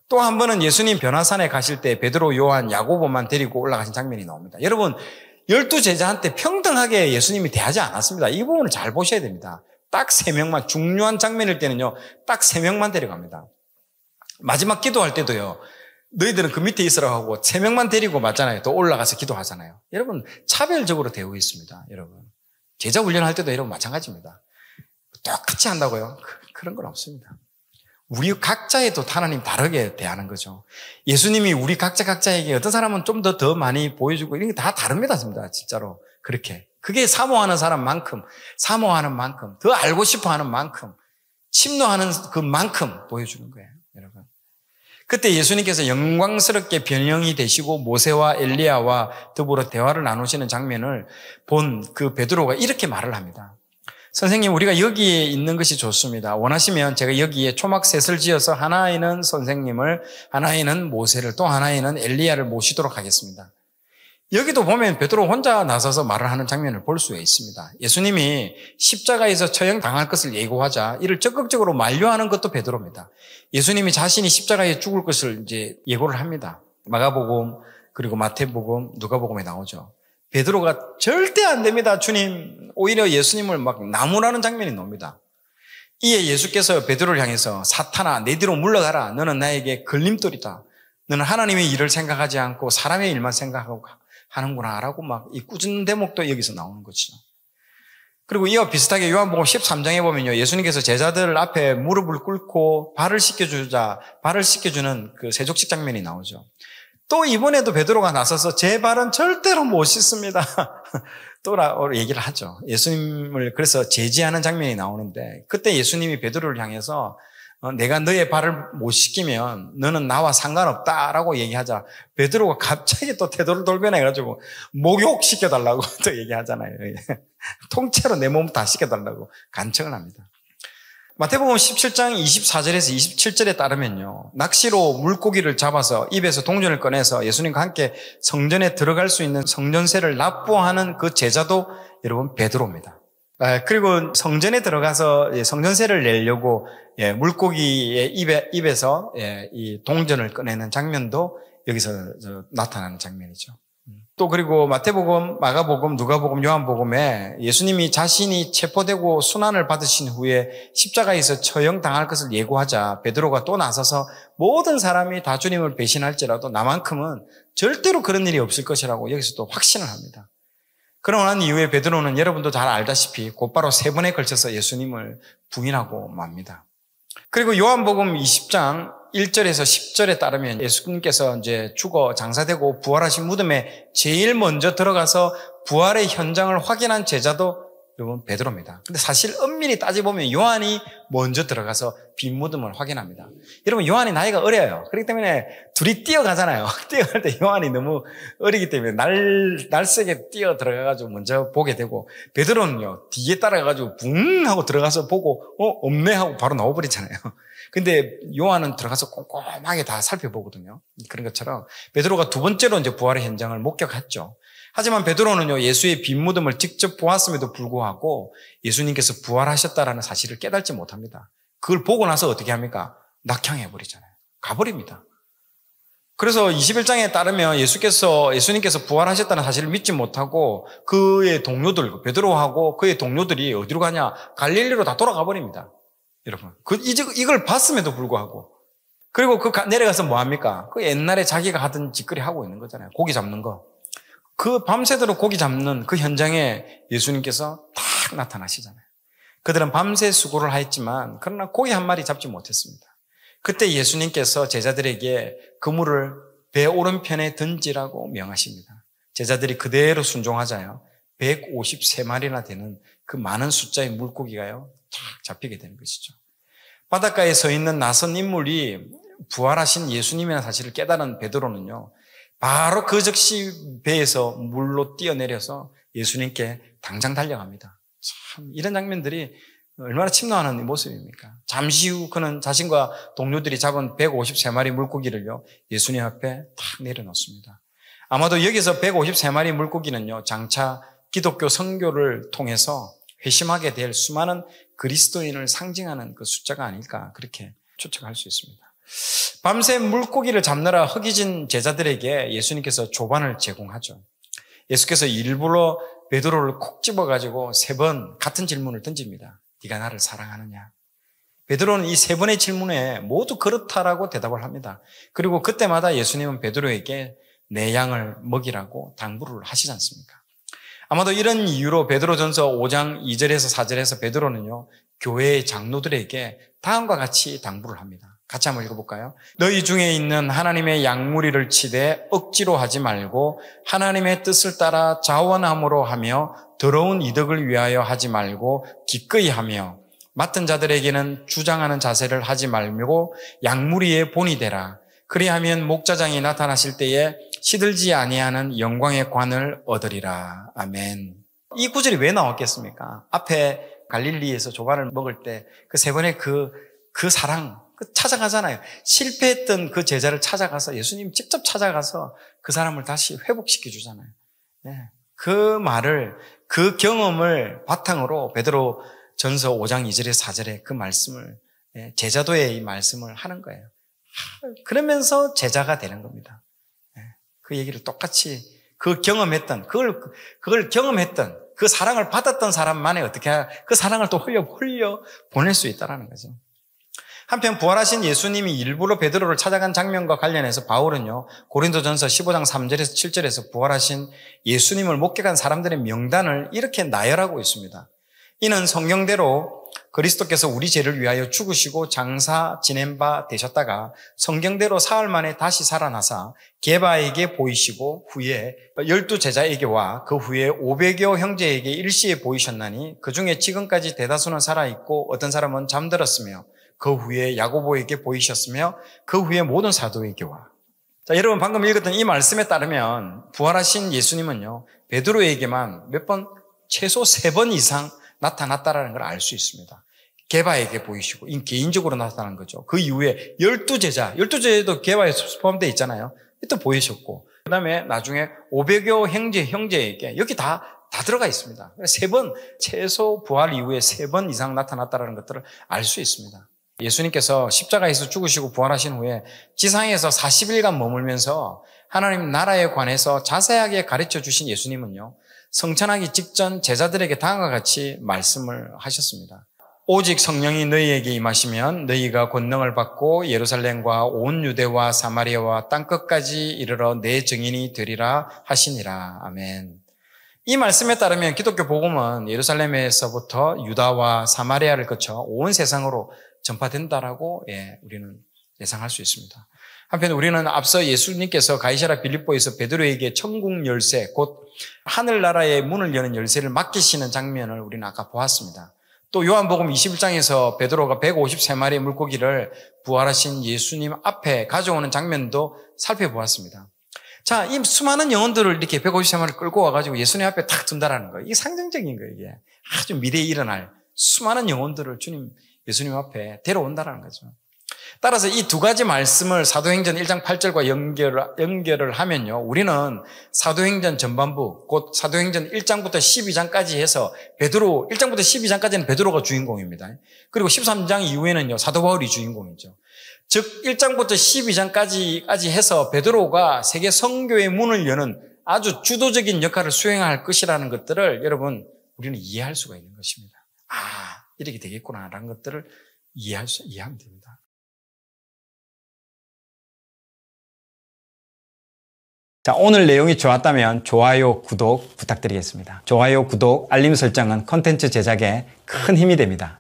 또 한 번은 예수님 변화산에 가실 때 베드로, 요한, 야고보만 데리고 올라가신 장면이 나옵니다. 여러분, 12제자한테 평등하게 예수님이 대하지 않았습니다. 이 부분을 잘 보셔야 됩니다. 딱 3명만, 중요한 장면일 때는요, 딱 3명만 데려갑니다. 마지막 기도할 때도요, 너희들은 그 밑에 있으라고 하고 3명만 데리고 맞잖아요. 또 올라가서 기도하잖아요. 여러분, 차별적으로 대우고 있습니다. 여러분, 제자 훈련할 때도 여러분 마찬가지입니다. 똑같이 한다고요? 그런 건 없습니다. 우리 각자에도 하나님 다르게 대하는 거죠. 예수님이 우리 각자에게 어떤 사람은 좀 더 많이 보여주고 이런 게 다 다릅니다. 진짜로. 그렇게. 그게 사모하는 사람만큼, 사모하는 만큼, 더 알고 싶어 하는 만큼, 침노하는 그만큼 보여주는 거예요. 여러분. 그때 예수님께서 영광스럽게 변형이 되시고 모세와 엘리야와 더불어 대화를 나누시는 장면을 본 그 베드로가 이렇게 말을 합니다. 선생님, 우리가 여기에 있는 것이 좋습니다. 원하시면 제가 여기에 초막셋을 지어서 하나에는 선생님을, 하나에는 모세를, 또 하나에는 엘리야를 모시도록 하겠습니다. 여기도 보면 베드로 혼자 나서서 말을 하는 장면을 볼 수 있습니다. 예수님이 십자가에서 처형당할 것을 예고하자 이를 적극적으로 만류하는 것도 베드로입니다. 예수님이 자신이 십자가에 죽을 것을 이제 예고를 합니다. 마가복음, 그리고 마태복음, 누가복음에 나오죠. 베드로가 절대 안 됩니다, 주님. 오히려 예수님을 막 나무라는 장면이 나옵니다. 이에 예수께서 베드로를 향해서 사탄아, 내 뒤로 물러가라. 너는 나에게 걸림돌이다. 너는 하나님의 일을 생각하지 않고 사람의 일만 생각하고 하는구나 라고 막 이 꾸짖는 대목도 여기서 나오는 거죠. 그리고 이와 비슷하게 요한복음 13장에 보면요, 예수님께서 제자들 앞에 무릎을 꿇고 발을 씻겨주는 그 세족식 장면이 나오죠. 또 이번에도 베드로가 나서서 제 발은 절대로 못 씻습니다. 또 얘기를 하죠. 예수님을 그래서 제지하는 장면이 나오는데 그때 예수님이 베드로를 향해서 내가 너의 발을 못 씻기면 너는 나와 상관없다라고 얘기하자 베드로가 갑자기 또 태도를 돌변해가지고 목욕시켜달라고 또 얘기하잖아요. 통째로 내 몸 다 씻겨달라고 간청을 합니다. 마태복음 17장 24절에서 27절에 따르면요, 낚시로 물고기를 잡아서 입에서 동전을 꺼내서 예수님과 함께 성전에 들어갈 수 있는 성전세를 납부하는 그 제자도 여러분 베드로입니다. 그리고 성전에 들어가서 성전세를 내려고 물고기의 입에서 이 동전을 꺼내는 장면도 여기서 나타나는 장면이죠. 또 그리고 마태복음, 마가복음, 누가복음, 요한복음에 예수님이 자신이 체포되고 순환을 받으신 후에 십자가에서 처형당할 것을 예고하자 베드로가 또 나서서 모든 사람이 다 주님을 배신할지라도 나만큼은 절대로 그런 일이 없을 것이라고 여기서 또 확신을 합니다. 그러고 난 이후에 베드로는 여러분도 잘 알다시피 곧바로 3번에 걸쳐서 예수님을 부인하고 맙니다. 그리고 요한복음 20장 1절에서 10절에 따르면 예수님께서 이제 죽어 장사되고 부활하신 무덤에 제일 먼저 들어가서 부활의 현장을 확인한 제자도 여러분 베드로입니다. 근데 사실 엄밀히 따져보면 요한이 먼저 들어가서 빈 무덤을 확인합니다. 여러분 요한이 나이가 어려요. 그렇기 때문에 둘이 뛰어가잖아요. 뛰어갈 때 요한이 너무 어리기 때문에 날쌔게 뛰어 들어가가지고 먼저 보게 되고 베드로는요 뒤에 따라가가지고 붕 하고 들어가서 보고 없네 하고 바로 나와버리잖아요. 근데 요한은 들어가서 꼼꼼하게 다 살펴보거든요. 그런 것처럼 베드로가 두 번째로 이제 부활의 현장을 목격했죠. 하지만 베드로는요, 예수의 빈 무덤을 직접 보았음에도 불구하고 예수님께서 부활하셨다라는 사실을 깨닫지 못합니다. 그걸 보고 나서 어떻게 합니까? 낙향해버리잖아요. 가버립니다. 그래서 21장에 따르면 예수님께서 부활하셨다는 사실을 믿지 못하고 그의 동료들, 베드로하고 그의 동료들이 어디로 가냐? 갈릴리로 다 돌아가 버립니다. 여러분. 이걸 봤음에도 불구하고. 그리고 내려가서 뭐 합니까? 그 옛날에 자기가 하던 짓거리 하고 있는 거잖아요. 고기 잡는 거. 그 밤새도록 고기 잡는 그 현장에 예수님께서 딱 나타나시잖아요. 그들은 밤새 수고를 하였지만 그러나 고기 한 마리 잡지 못했습니다. 그때 예수님께서 제자들에게 그물을 배 오른편에 던지라고 명하십니다. 제자들이 그대로 순종하자요. 153마리나 되는 그 많은 숫자의 물고기가요 탁 잡히게 되는 것이죠. 바닷가에 서 있는 낯선 인물이 부활하신 예수님이라는 사실을 깨달은 베드로는요, 바로 그 즉시 배에서 물로 뛰어내려서 예수님께 당장 달려갑니다. 참 이런 장면들이 얼마나 침노하는 모습입니까? 잠시 후 그는 자신과 동료들이 잡은 153마리 물고기를요 예수님 앞에 탁 내려놓습니다. 아마도 여기서 153마리 물고기는요 장차 기독교 선교를 통해서 회심하게 될 수많은 그리스도인을 상징하는 그 숫자가 아닐까 그렇게 추측할 수 있습니다. 밤새 물고기를 잡느라 허기진 제자들에게 예수님께서 조반을 제공하죠. 예수께서 일부러 베드로를 콕 집어가지고 3번 같은 질문을 던집니다. 네가 나를 사랑하느냐? 베드로는 이 3번의 질문에 모두 그렇다라고 대답을 합니다. 그리고 그때마다 예수님은 베드로에게 내 양을 먹이라고 당부를 하시지 않습니까? 아마도 이런 이유로 베드로전서 5장 2절에서 4절에서 베드로는요, 교회의 장로들에게 다음과 같이 당부를 합니다. 같이 한번 읽어볼까요? 너희 중에 있는 하나님의 양무리를 치되 억지로 하지 말고 하나님의 뜻을 따라 자원함으로 하며 더러운 이득을 위하여 하지 말고 기꺼이 하며 맡은 자들에게는 주장하는 자세를 하지 말고 양무리의 본이 되라. 그리하면 목자장이 나타나실 때에 시들지 아니하는 영광의 관을 얻으리라. 아멘. 이 구절이 왜 나왔겠습니까? 앞에 갈릴리에서 조반을 먹을 때 그 3번의 그 사랑, 찾아가잖아요. 실패했던 그 제자를 찾아가서 예수님 직접 찾아가서 그 사람을 다시 회복시켜 주잖아요. 네. 그 말을, 그 경험을 바탕으로 베드로 전서 5장 2절에 4절에 그 말씀을, 제자도의 이 말씀을 하는 거예요. 그러면서 제자가 되는 겁니다. 그 얘기를 똑같이 그걸 경험했던 그 사랑을 받았던 사람만이 어떻게 그 사랑을 또 흘려 보낼 수 있다는 거죠. 한편 부활하신 예수님이 일부러 베드로를 찾아간 장면과 관련해서 바울은요, 고린도전서 15장 3절에서 7절에서 부활하신 예수님을 목격한 사람들의 명단을 이렇게 나열하고 있습니다. 이는 성경대로 그리스도께서 우리 죄를 위하여 죽으시고 장사 지낸 바 되셨다가 성경대로 사흘 만에 다시 살아나사 게바에게 보이시고 후에 12제자에게와 그 후에 500여 형제에게 일시에 보이셨나니 그 중에 지금까지 대다수는 살아있고 어떤 사람은 잠들었으며 그 후에 야고보에게 보이셨으며 그 후에 모든 사도에게와. 자, 여러분 방금 읽었던 이 말씀에 따르면 부활하신 예수님은요, 베드로에게만 몇 번, 최소 3번 이상 나타났다라는 걸 알 수 있습니다. 게바에게 보이시고, 개인적으로 나타난 거죠. 그 이후에 12제자도 게바에 포함되어 있잖아요. 또 보이셨고, 그 다음에 나중에 500여 형제에게, 여기 다 들어가 있습니다. 3번, 최소 부활 이후에 3번 이상 나타났다는 것들을 알 수 있습니다. 예수님께서 십자가에서 죽으시고 부활하신 후에 지상에서 40일간 머물면서 하나님 나라에 관해서 자세하게 가르쳐 주신 예수님은요, 성천하기 직전 제자들에게 다음과 같이 말씀을 하셨습니다. 오직 성령이 너희에게 임하시면 너희가 권능을 받고 예루살렘과 온 유대와 사마리아와 땅끝까지 이르러 내 증인이 되리라 하시니라. 아멘. 이 말씀에 따르면 기독교 복음은 예루살렘에서부터 유다와 사마리아를 거쳐 온 세상으로 전파된다라고 우리는 예상할 수 있습니다. 한편 우리는 앞서 예수님께서 가이사랴 빌립보에서 베드로에게 천국 열쇠, 곧 하늘나라의 문을 여는 열쇠를 맡기시는 장면을 우리는 아까 보았습니다. 또 요한복음 21장에서 베드로가 153마리의 물고기를 부활하신 예수님 앞에 가져오는 장면도 살펴보았습니다. 자, 이 수많은 영혼들을 이렇게 153마리를 끌고 와가지고 예수님 앞에 탁 둔다라는 거예요. 이게 상징적인 거예요, 이게. 아주 미래에 일어날 수많은 영혼들을 예수님 앞에 데려온다라는 거죠. 따라서 이 2가지 말씀을 사도행전 1장 8절과 연결을 하면요, 우리는 사도행전 전반부, 곧 사도행전 1장부터 12장까지 해서 1장부터 12장까지는 베드로가 주인공입니다. 그리고 13장 이후에는요, 사도 바울이 주인공이죠. 즉 1장부터 12장까지 해서 베드로가 세계 선교의 문을 여는 아주 주도적인 역할을 수행할 것이라는 것들을 여러분, 우리는 이해할 수가 있는 것입니다. 이렇게 되겠구나라는 것들을 이해하면 됩니다. 자, 오늘 내용이 좋았다면 좋아요, 구독 부탁드리겠습니다. 좋아요, 구독, 알림 설정은 콘텐츠 제작에 큰 힘이 됩니다.